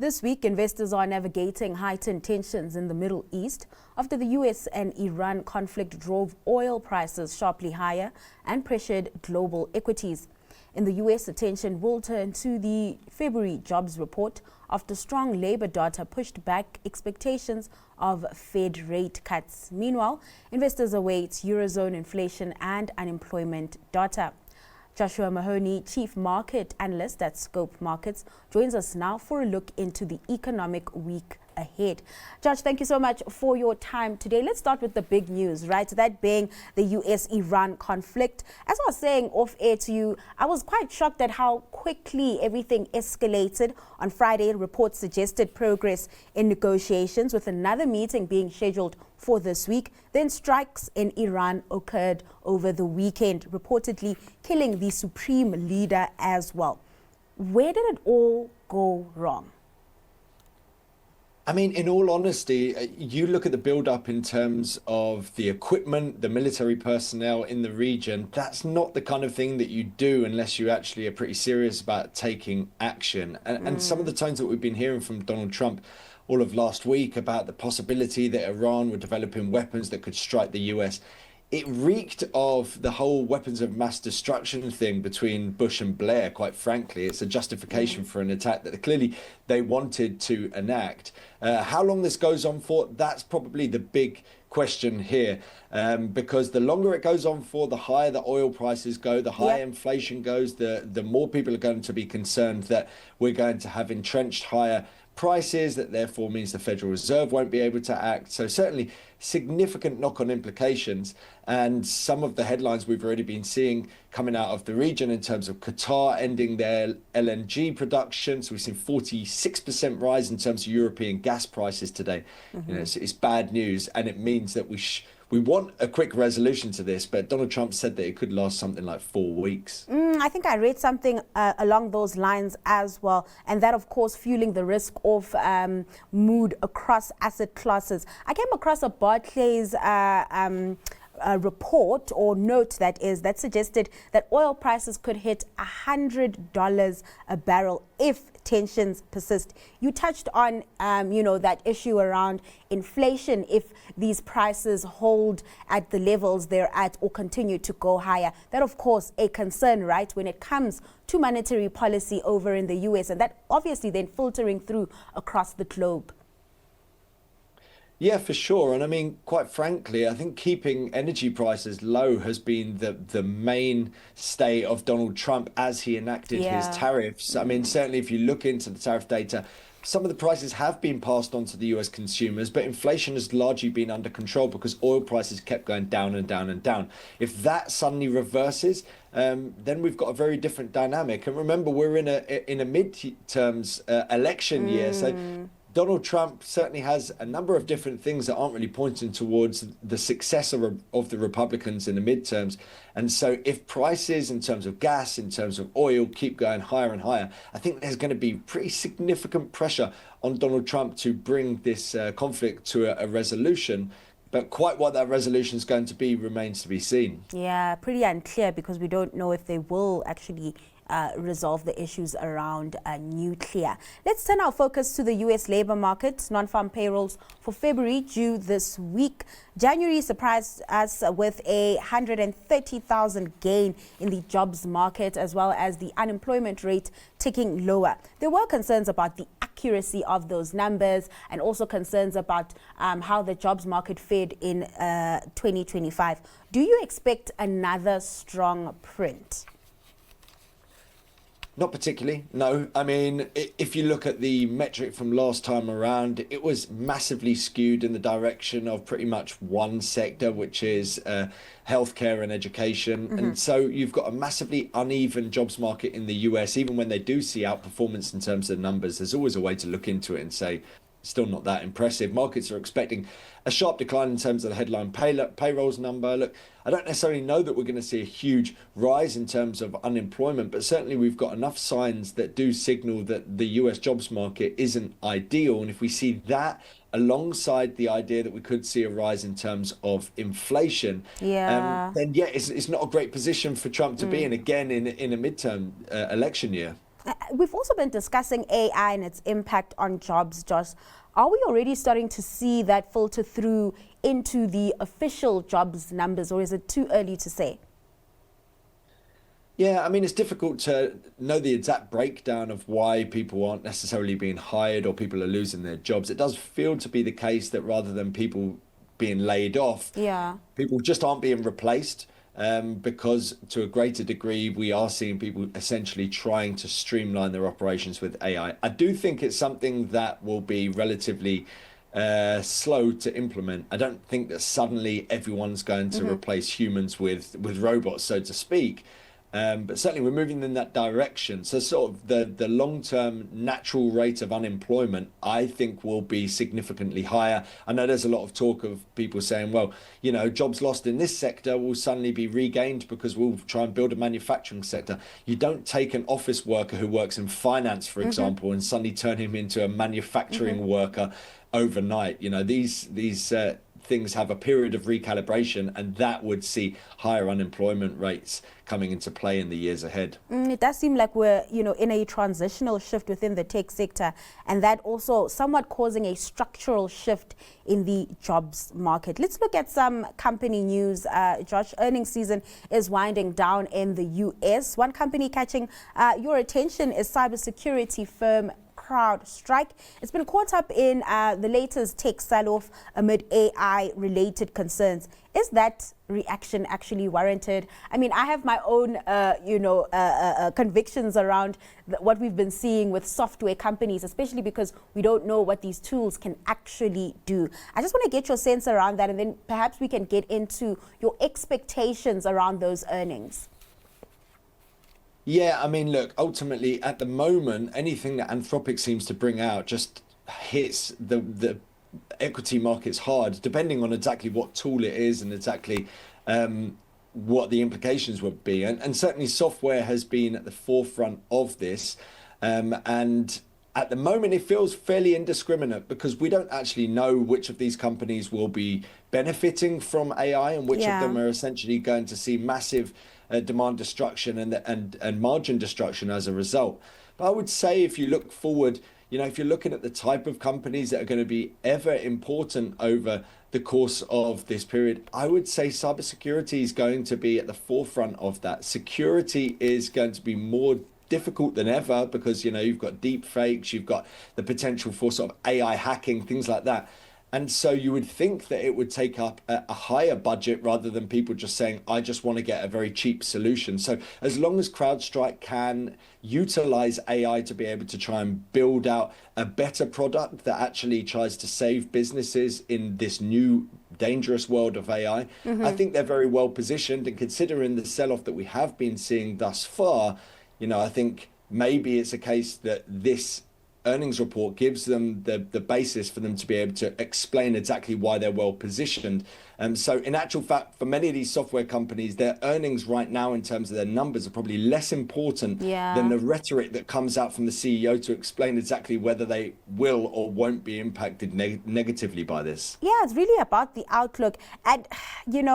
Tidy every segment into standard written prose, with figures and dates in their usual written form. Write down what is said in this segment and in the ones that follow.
This week, investors are navigating heightened tensions in the Middle East after the US and Iran conflict drove oil prices sharply higher and pressured global equities. In the US, attention will turn to the February jobs report after strong labor data pushed back expectations of Fed rate cuts. Meanwhile, investors await Eurozone inflation and unemployment data. Joshua Mahony, Chief Market Analyst at Scope Markets, joins us now for a look into the economic week ahead. Josh, thank you so much for your time today. Let's start with the big news, right? That being the US-Iran conflict. As I was saying off air to you, I was quite shocked at how quickly everything escalated. On Friday, reports suggested progress in negotiations, with another meeting being scheduled for this week. Then strikes in Iran occurred over the weekend, reportedly killing the supreme leader as well. Where did it all go wrong? I mean, in all honesty, you look at the build-up in terms of the equipment, the military personnel in the region. That's not the kind of thing that you do unless you actually are pretty serious about taking action. And some of the tones that we've been hearing from Donald Trump all of last week about the possibility that Iran were developing weapons that could strike the US, it reeked of the whole weapons of mass destruction thing between Bush and Blair, quite frankly. It's a justification for an attack that clearly they wanted to enact. How long this goes on for, that's probably the big question here, because the longer it goes on for, the higher the oil prices go, the higher inflation goes, the more people are going to be concerned that we're going to have entrenched higher prices, that therefore means the Federal Reserve won't be able to act. So certainly significant knock-on implications, and some of the headlines we've already been seeing coming out of the region in terms of Qatar ending their LNG production. So we've seen 46% rise in terms of European gas prices today. You know, it's bad news, and it means that we want a quick resolution to this, but Donald Trump said that it could last something like 4 weeks. I think I read something along those lines as well, and that, of course, fueling the risk of mood across asset classes. I came across a Barclays report or note that suggested that oil prices could hit $100 a barrel if tensions persist. You touched on, that issue around inflation if these prices hold at the levels they're at or continue to go higher. That, of course, a concern, right, when it comes to monetary policy over in the US, and that obviously then filtering through across the globe. Yeah, for sure. And I mean, quite frankly, I think keeping energy prices low has been the mainstay of Donald Trump as he enacted his tariffs. I mean, certainly if you look into the tariff data, some of the prices have been passed on to the US consumers, but inflation has largely been under control because oil prices kept going down and down and down. If that suddenly reverses, then we've got a very different dynamic. And remember, we're in a mid-terms election year, so Donald Trump certainly has a number of different things that aren't really pointing towards the successor of the Republicans in the midterms. And so if prices in terms of gas, in terms of oil, keep going higher and higher, I think there's going to be pretty significant pressure on Donald Trump to bring this conflict to a resolution. But quite what that resolution is going to be remains to be seen. Yeah, pretty unclear, because we don't know if they will actually resolve the issues around nuclear. Let's turn our focus to the US labor market. Non-farm payrolls for February due this week. January surprised us with a 130,000 gain in the jobs market, as well as the unemployment rate ticking lower. There were concerns about the accuracy of those numbers, and also concerns about how the jobs market fared in 2025. Do you expect another strong print? Not particularly, no. I mean, if you look at the metric from last time around, it was massively skewed in the direction of pretty much one sector, which is healthcare and education. And so you've got a massively uneven jobs market in the US. Even when they do see outperformance in terms of numbers, there's always a way to look into it and say, still not that impressive. Markets are expecting a sharp decline in terms of the headline payrolls number. Look, I don't necessarily know that we're going to see a huge rise in terms of unemployment, but certainly we've got enough signs that do signal that the US jobs market isn't ideal. And if we see that alongside the idea that we could see a rise in terms of inflation, then it's not a great position for Trump to be in again in a midterm election year. We've also been discussing AI and its impact on jobs, Josh. Are we already starting to see that filter through into the official jobs numbers, or is it too early to say? Yeah, I mean, it's difficult to know the exact breakdown of why people aren't necessarily being hired or people are losing their jobs. It does feel to be the case that rather than people being laid off, Yeah. people just aren't being replaced, because to a greater degree, we are seeing people essentially trying to streamline their operations with AI. I do think it's something that will be relatively slow to implement. I don't think that suddenly everyone's going to replace humans with robots, so to speak. But certainly we're moving in that direction. So sort of the long-term natural rate of unemployment, I think, will be significantly higher. I know there's a lot of talk of people saying, well, you know, jobs lost in this sector will suddenly be regained because we'll try and build a manufacturing sector. You don't take an office worker who works in finance, for example, and suddenly turn him into a manufacturing worker overnight. You know, these things have a period of recalibration, and that would see higher unemployment rates coming into play in the years ahead. It does seem like we're, in a transitional shift within the tech sector, and that also somewhat causing a structural shift in the jobs market. Let's look at some company news. Josh, earnings season is winding down in the US. One company catching your attention is cybersecurity firm CrowdStrike. It's been caught up in the latest tech sell-off amid AI-related concerns. Is that reaction actually warranted? I mean, I have my own, convictions around what we've been seeing with software companies, especially because we don't know what these tools can actually do. I just want to get your sense around that, and then perhaps we can get into your expectations around those earnings. Yeah, I mean, look, ultimately, at the moment, anything that Anthropic seems to bring out just hits the equity markets hard, depending on exactly what tool it is and exactly what the implications would be. And certainly software has been at the forefront of this. And at the moment, it feels fairly indiscriminate because we don't actually know which of these companies will be benefiting from AI and which of them are essentially going to see massive demand destruction and margin destruction as a result. But I would say if you look forward, if you're looking at the type of companies that are going to be ever important over the course of this period, I would say cybersecurity is going to be at the forefront of that. Security is going to be more difficult than ever because, you've got deep fakes, you've got the potential for sort of AI hacking, things like that. And so you would think that it would take up a higher budget rather than people just saying, I just want to get a very cheap solution. So as long as CrowdStrike can utilize AI to be able to try and build out a better product that actually tries to save businesses in this new dangerous world of AI, I think they're very well positioned. And considering the sell-off that we have been seeing thus far, I think maybe it's a case that this earnings report gives them the basis for them to be able to explain exactly why they're well positioned. So in actual fact, for many of these software companies, their earnings right now in terms of their numbers are probably less important than the rhetoric that comes out from the CEO to explain exactly whether they will or won't be impacted negatively by this. Yeah, it's really about the outlook. And,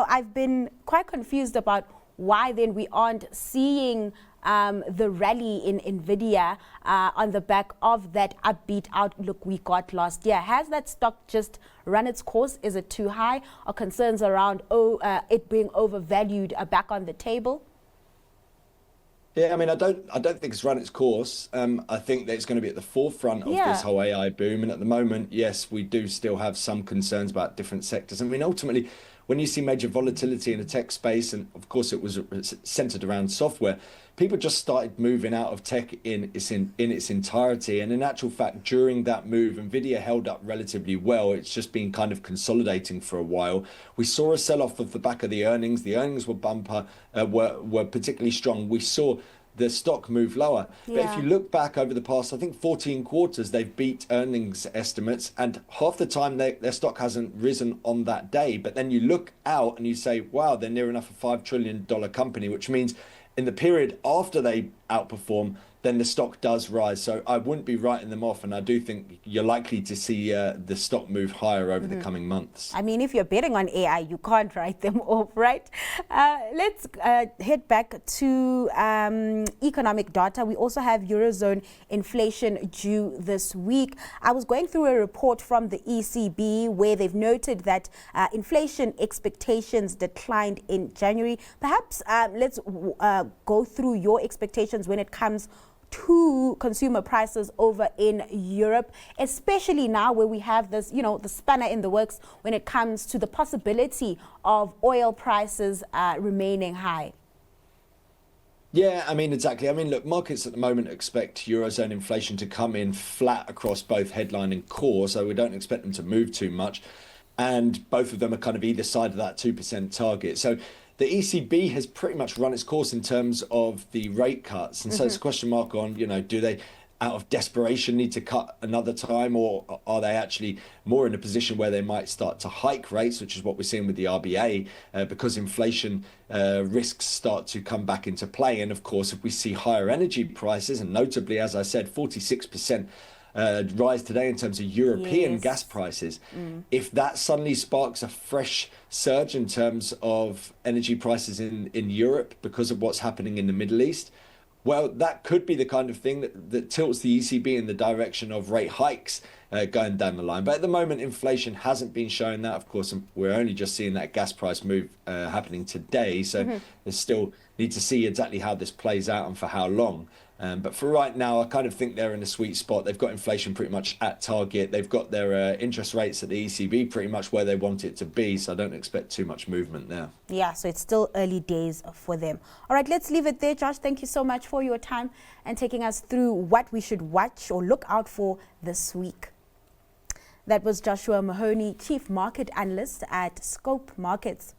I've been quite confused about why then we aren't seeing the rally in NVIDIA on the back of that upbeat outlook we got last year. Has that stock just run its course? Is it too high? Are concerns around it being overvalued back on the table? Yeah, I mean, I don't think it's run its course. I think that it's going to be at the forefront of this whole AI boom. And at the moment, yes, we do still have some concerns about different sectors. I mean, ultimately, when you see major volatility in the tech space, and of course it was centered around software, people just started moving out of tech in its entirety. And in actual fact, during that move, NVIDIA held up relatively well. It's just been kind of consolidating for a while. We saw a sell-off of the back of the earnings. The earnings were were particularly strong. We saw the stock move lower. But if you look back over the past, I think 14 quarters, they've beat earnings estimates, and half the time their stock hasn't risen on that day. But then you look out and you say, wow, they're near enough a $5 trillion company, which means in the period after they outperform, then the stock does rise. So I wouldn't be writing them off, and I do think you're likely to see the stock move higher over the coming months. I mean, if you're betting on AI, you can't write them off, right? Let's head back to economic data. We also have Eurozone inflation due this week. I was going through a report from the ECB where they've noted that inflation expectations declined in January. Perhaps let's go through your expectations when it comes to consumer prices over in Europe, especially now where we have this, the spanner in the works when it comes to the possibility of oil prices remaining high. Yeah, I mean, exactly. I mean, look, markets at the moment expect Eurozone inflation to come in flat across both headline and core, so we don't expect them to move too much. And both of them are kind of either side of that 2% target. So the ECB has pretty much run its course in terms of the rate cuts. And so it's a question mark on, do they, out of desperation, need to cut another time, or are they actually more in a position where they might start to hike rates, which is what we're seeing with the RBA, because inflation risks start to come back into play. And of course, if we see higher energy prices, and notably, as I said, 46% rise today in terms of European gas prices. If that suddenly sparks a fresh surge in terms of energy prices in Europe because of what's happening in the Middle East, well, that could be the kind of thing that tilts the ECB in the direction of rate hikes going down the line. But at the moment, inflation hasn't been showing that. Of course, we're only just seeing that gas price move happening today. So there's still need to see exactly how this plays out and for how long. But for right now, I kind of think they're in a sweet spot. They've got inflation pretty much at target. They've got their interest rates at the ECB pretty much where they want it to be. So I don't expect too much movement there. Yeah, so it's still early days for them. All right, let's leave it there. Josh, thank you so much for your time and taking us through what we should watch or look out for this week. That was Joshua Mahony, Chief Market Analyst at Scope Markets.